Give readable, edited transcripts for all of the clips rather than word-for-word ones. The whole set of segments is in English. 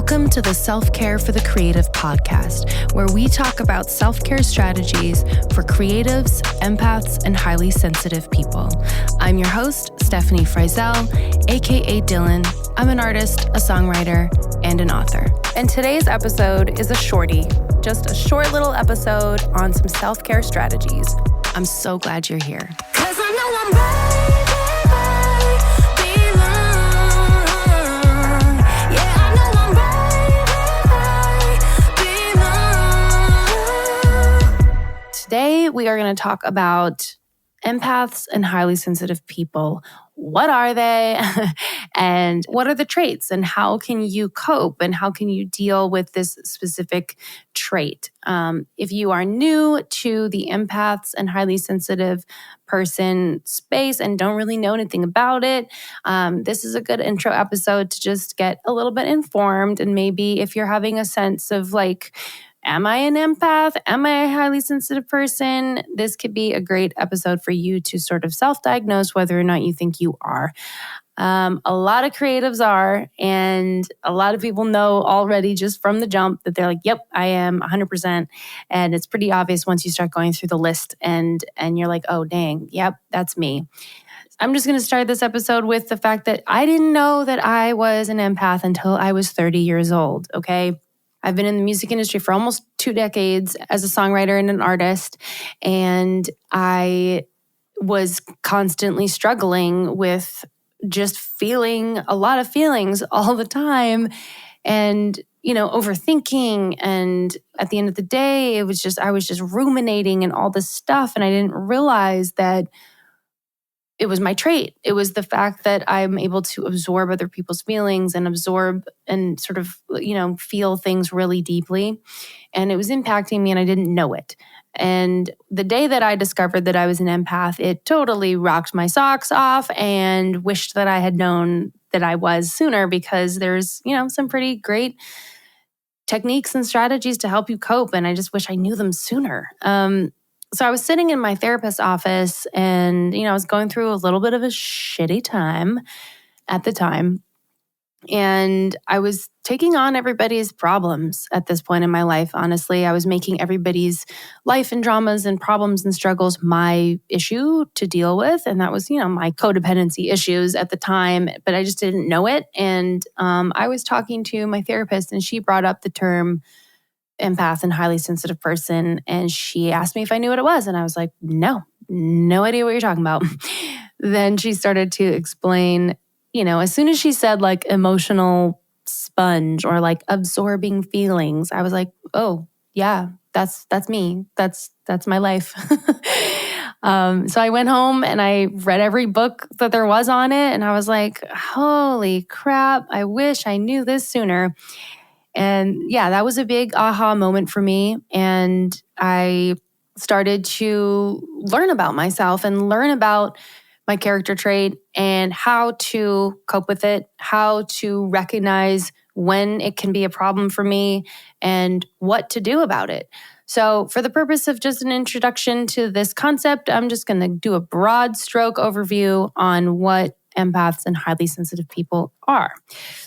Welcome to the Self-Care for the Creative podcast, where we talk about self-care strategies for creatives, empaths, and highly sensitive people. I'm your host, Stefani Fryzel, aka Dylan. I'm an artist, a songwriter, and an author. And today's episode is a shorty, just a short little episode on some self-care strategies. I'm so glad you're here. 'Cause I know I'm Today, we are going to talk about empaths and highly sensitive people. What are they? And what are the traits? And how can you cope? And how can you deal with this specific trait? If you are new to the empaths and highly sensitive person space and don't really know anything about it, this is a good intro episode to just get a little bit informed. And maybe if you're having a sense of like, am I an empath? Am I a highly sensitive person? This could be a great episode for you to sort of self-diagnose whether or not you think you are. A lot of creatives are, and a lot of people know already just from the jump that they're like, yep, I am 100%. And it's pretty obvious once you start going through the list and you're like, oh, dang, yep, that's me. I'm just going to start this episode with the fact that I didn't know that I was an empath until I was 30 years old, okay? I've been in the music industry for almost 2 decades as a songwriter and an artist, and I was constantly struggling with just feeling a lot of feelings all the time and, overthinking. And at the end of the day, I was just ruminating and all this stuff, and I didn't realize that it was my trait. It was the fact that I'm able to absorb other people's feelings and absorb and sort of, feel things really deeply. And it was impacting me and I didn't know it. And the day that I discovered that I was an empath, it totally rocked my socks off and wished that I had known that I was sooner, because there's, some pretty great techniques and strategies to help you cope. And I just wish I knew them sooner. So I was sitting in my therapist's office and, I was going through a little bit of a shitty time at the time. And I was taking on everybody's problems at this point in my life. Honestly, I was making everybody's life and dramas and problems and struggles my issue to deal with. And that was, my codependency issues at the time, but I just didn't know it. And I was talking to my therapist and she brought up the term empath and highly sensitive person. And she asked me if I knew what it was. And I was like, no idea what you're talking about. Then she started to explain, as soon as she said like emotional sponge or like absorbing feelings, I was like, oh yeah, that's me. That's my life. So I went home and I read every book that there was on it. And I was like, holy crap, I wish I knew this sooner. And yeah, that was a big aha moment for me. And I started to learn about myself and learn about my character trait and how to cope with it, how to recognize when it can be a problem for me and what to do about it. So for the purpose of just an introduction to this concept, I'm just going to do a broad stroke overview on what empaths and highly sensitive people are.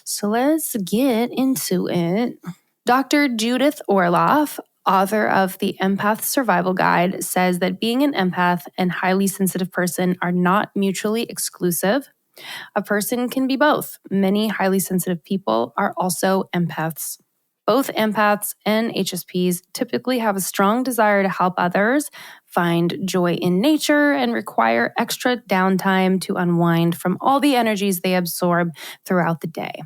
So let's get into it. Dr. Judith Orloff, author of the Empath Survival Guide, says that being an empath and highly sensitive person are not mutually exclusive. A person can be both. Many highly sensitive people are also empaths. Both empaths and HSPs typically have a strong desire to help others, find joy in nature, and require extra downtime to unwind from all the energies they absorb throughout the day.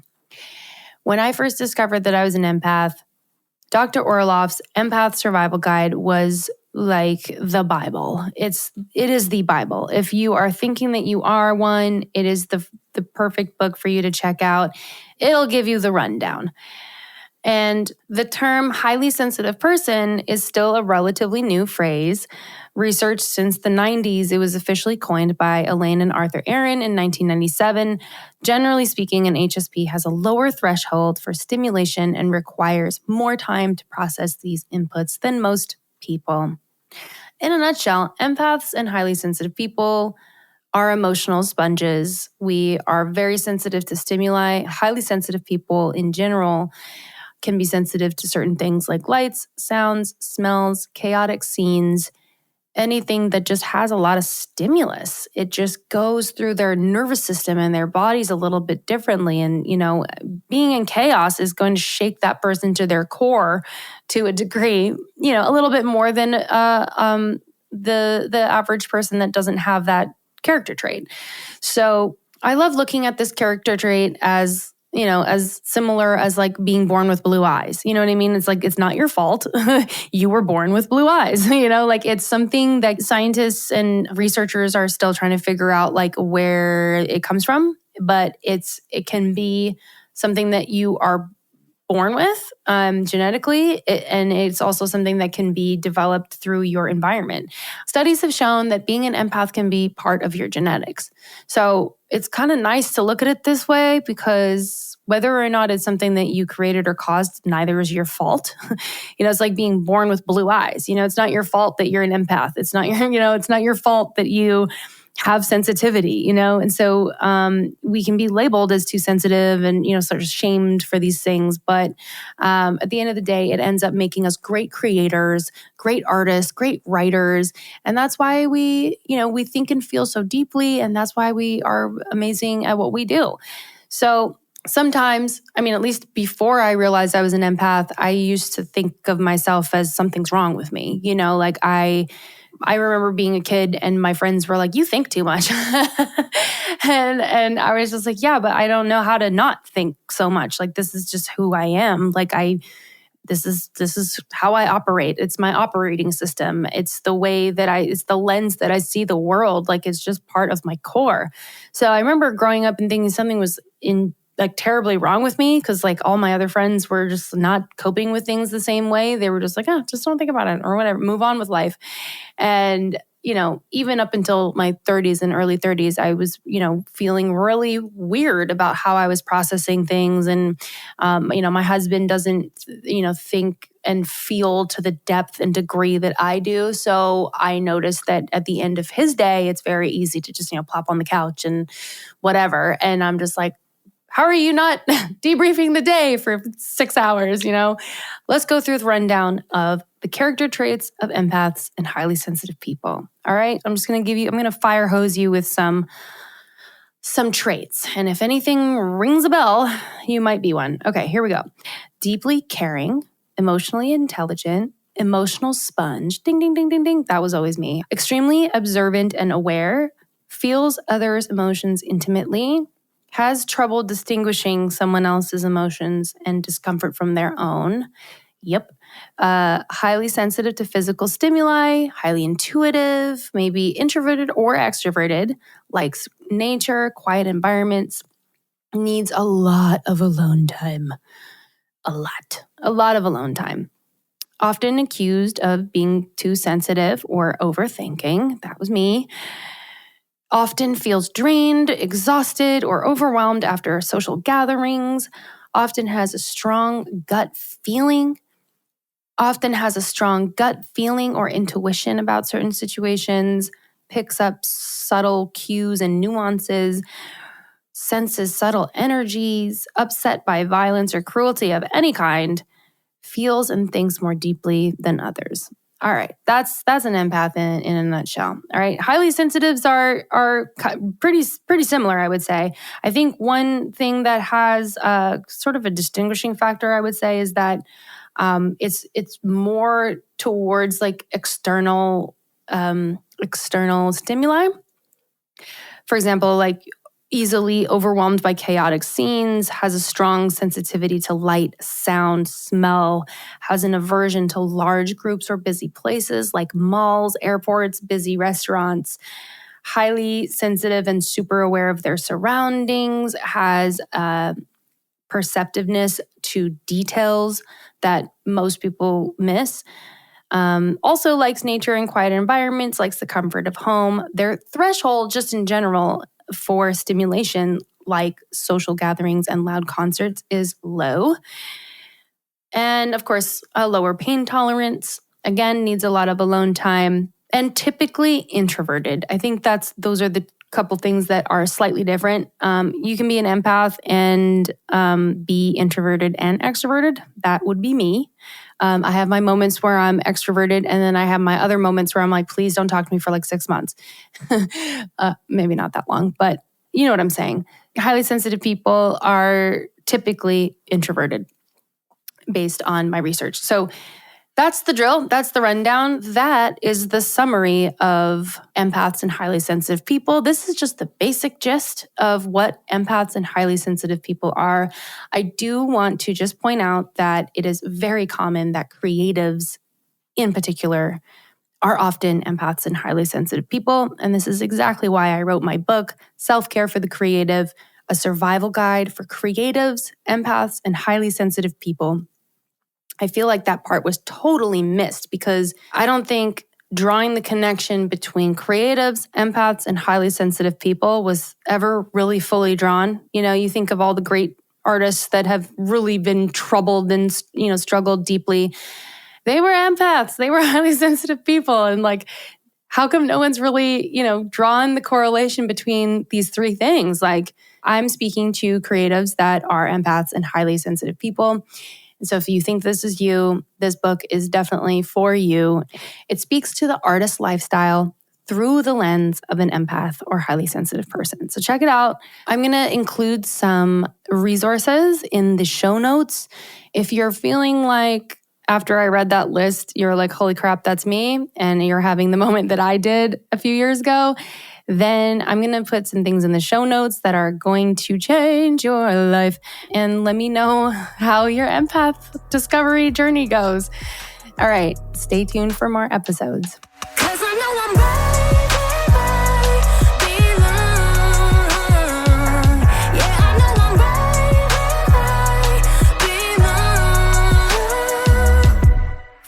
When I first discovered that I was an empath, Dr. Orloff's Empath Survival Guide was like the Bible. It is the Bible. If you are thinking that you are one, it is the perfect book for you to check out. It'll give you the rundown. And the term highly sensitive person is still a relatively new phrase. Researched since the 90s, it was officially coined by Elaine and Arthur Aaron in 1997. Generally speaking, an HSP has a lower threshold for stimulation and requires more time to process these inputs than most people. In a nutshell, empaths and highly sensitive people are emotional sponges. We are very sensitive to stimuli. Highly sensitive people in general can be sensitive to certain things like lights, sounds, smells, chaotic scenes, anything that just has a lot of stimulus. It just goes through their nervous system and their bodies a little bit differently. And, being in chaos is going to shake that person to their core to a degree, a little bit more than the average person that doesn't have that character trait. So I love looking at this character trait as similar as like being born with blue eyes. You know what I mean? It's like, it's not your fault. You were born with blue eyes. Like it's something that scientists and researchers are still trying to figure out like where it comes from, but it can be something that you are born with genetically, and it's also something that can be developed through your environment. Studies have shown that being an empath can be part of your genetics. So it's kind of nice to look at it this way, because whether or not it's something that you created or caused, neither is your fault. It's like being born with blue eyes. It's not your fault that you're an empath. It's not it's not your fault that you have sensitivity, and so we can be labeled as too sensitive and, sort of shamed for these things. But at the end of the day, it ends up making us great creators, great artists, great writers. And that's why we think and feel so deeply. And that's why we are amazing at what we do. So sometimes, at least before I realized I was an empath, I used to think of myself as something's wrong with me. Like I remember being a kid and my friends were like, "You think too much." and I was just like, "Yeah, but I don't know how to not think so much. Like, this is just who I am. Like this is how I operate. It's my operating system. It's the way that it's the lens that I see the world. Like, it's just part of my core." So I remember growing up and thinking something was terribly wrong with me, because like all my other friends were just not coping with things the same way. They were just like, "Oh, just don't think about it," or whatever, move on with life. And, even up until my 30s and early 30s, I was, feeling really weird about how I was processing things. And, my husband doesn't, think and feel to the depth and degree that I do. So I noticed that at the end of his day, it's very easy to just, plop on the couch and whatever. And I'm just like, how are you not debriefing the day for 6 hours? Let's go through the rundown of the character traits of empaths and highly sensitive people. All right. I'm going to fire hose you with some traits. And if anything rings a bell, you might be one. Okay, here we go. Deeply caring, emotionally intelligent, emotional sponge. Ding, ding, ding, ding, ding. That was always me. Extremely observant and aware, feels others' emotions intimately, has trouble distinguishing someone else's emotions and discomfort from their own. Yep. Highly sensitive to physical stimuli, highly intuitive, maybe introverted or extroverted, likes nature, quiet environments, needs a lot of alone time. A lot of alone time. Often accused of being too sensitive or overthinking. That was me. Often feels drained, exhausted, or overwhelmed after social gatherings, often has a strong gut feeling or intuition about certain situations, picks up subtle cues and nuances, senses subtle energies, upset by violence or cruelty of any kind, feels and thinks more deeply than others. All right, that's an empath in a nutshell. All right, highly sensitives are pretty similar, I would say. I think one thing that has sort of a distinguishing factor, I would say, is that it's more towards like external stimuli. For example, like easily overwhelmed by chaotic scenes, has a strong sensitivity to light, sound, smell, has an aversion to large groups or busy places like malls, airports, busy restaurants, highly sensitive and super aware of their surroundings, has perceptiveness to details that most people miss. Also likes nature and quiet environments, likes the comfort of home. Their threshold, just in general, for stimulation, like social gatherings and loud concerts, is low. And of course, a lower pain tolerance, again, needs a lot of alone time, and typically introverted. I think those are the couple things that are slightly different. You can be an empath and be introverted and extroverted. That would be me. I have my moments where I'm extroverted, and then I have my other moments where I'm like, please don't talk to me for like 6 months. Maybe not that long, but you know what I'm saying. Highly sensitive people are typically introverted based on my research. So that's the drill. That's the rundown. That is the summary of empaths and highly sensitive people. This is just the basic gist of what empaths and highly sensitive people are. I do want to just point out that it is very common that creatives in particular are often empaths and highly sensitive people. And this is exactly why I wrote my book, Self-Care for the Creative, a survival guide for creatives, empaths, and highly sensitive people. I feel like that part was totally missed because I don't think drawing the connection between creatives, empaths, and highly sensitive people was ever really fully drawn. You know, you think of all the great artists that have really been troubled and, struggled deeply. They were empaths. They were highly sensitive people. And like, how come no one's really, drawn the correlation between these three things? Like, I'm speaking to creatives that are empaths and highly sensitive people. And so if you think this is you, this book is definitely for you. It speaks to the artist lifestyle through the lens of an empath or highly sensitive person. So check it out. I'm going to include some resources in the show notes. If you're feeling like after I read that list, you're like, holy crap, that's me, and you're having the moment that I did a few years ago, then I'm going to put some things in the show notes that are going to change your life. And let me know how your empath discovery journey goes. All right, stay tuned for more episodes. 'Cause I know I'm ready.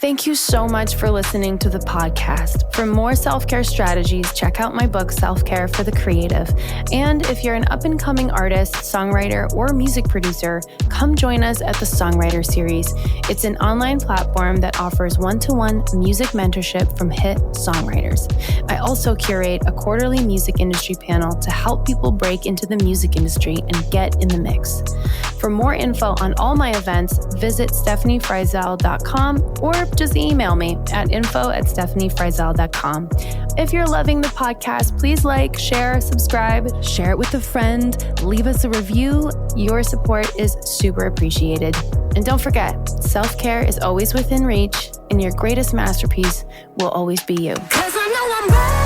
Thank you so much for listening to the podcast. For more self-care strategies, check out my book, Self-Care for the Creative. And if you're an up-and-coming artist, songwriter, or music producer, come join us at the Songwriter Series. It's an online platform that offers one-to-one music mentorship from hit songwriters. I also curate a quarterly music industry panel to help people break into the music industry and get in the mix. For more info on all my events, visit stefanifryzel.com or just email me at info@stefanifryzel.com. If you're loving the podcast, please like, share, subscribe, share it with a friend, leave us a review. Your support is super appreciated. And don't forget, self-care is always within reach, and your greatest masterpiece will always be you. 'Cause I know I'm ready.